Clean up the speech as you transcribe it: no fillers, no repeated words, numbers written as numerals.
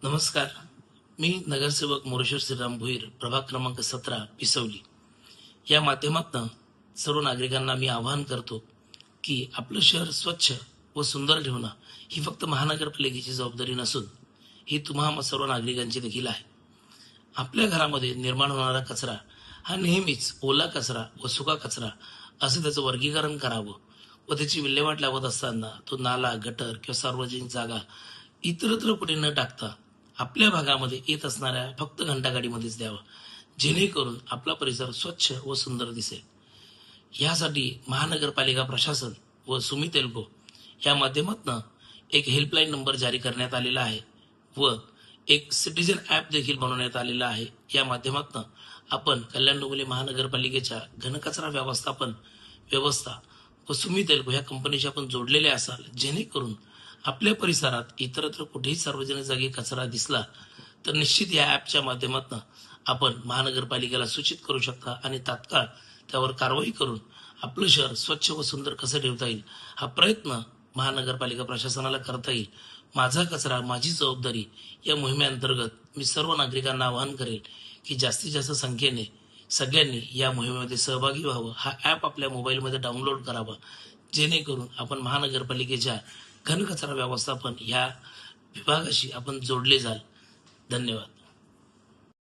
नमस्कार. मी नगरसेवक मोरेश्वर श्रीराम भोईर, प्रभाग क्रमांक 17 पिसवली या माध्यमातून सर्व नागरिकांना मी आवाहन करतो की आपलं शहर स्वच्छ व सुंदर ठेवणं ही फक्त महानगरपालिकेची जबाबदारी नसून ही तुम्हा सर्व नागरिकांची देखील आहे. आपल्या घरामध्ये निर्माण होणारा कचरा हा नेहमीच ओला कचरा व सुका कचरा असं त्याचं वर्गीकरण करावं व त्याची विल्हेवाट लावत असताना तो नाला, गटर किंवा सार्वजनिक जागा इतरत्र कुठे न टाकता आपल्या भागामध्ये येत असणाऱ्या फक्त घंटागाडीमध्येच द्यावा, जेणेकरून आपला परिसर स्वच्छ व सुंदर दिसेल. यासाठी महानगरपालिका प्रशासन व सुमित एल्को या माध्यमातून एक हेल्पलाईन नंबर जारी करण्यात आलेला आहे व एक सिटीजन ॲप देखील बनवण्यात आलेला आहे. या माध्यमातून आपण कल्याण डोंबिवली महानगरपालिकेच्या घनकचरा व्यवस्थापन व्यवस्था व सुमित एल्को ह्या कंपनीशी आपण जोडलेले असाल, जेणेकरून आपल्या परिसरात इतरत्र कुठेही सार्वजनिक जागी कचरा दिसला तर निश्चित या ॲपच्या माध्यमातून आपण महानगरपालिकेला सूचित करू शकता आणि तात्काळ त्यावर कारवाई करून आपलं शहर स्वच्छ व सुंदर कसं ठेवता येईल हा प्रयत्न महानगरपालिका प्रशासनाला करता येईल. माझा कचरा माझी जबाबदारी या मोहिमेअंतर्गत मी सर्व नागरिकांना आवाहन करेन की जास्तीत जास्त संख्येने सगळ्यांनी या मोहिमेमध्ये सहभागी व्हावं. हा ॲप आपल्या मोबाईलमध्ये डाउनलोड करावा, जेणेकरून आपण महानगरपालिकेच्या घनकचरा व्यवस्थापन या विभागाशी आपण जोडले जाल. धन्यवाद.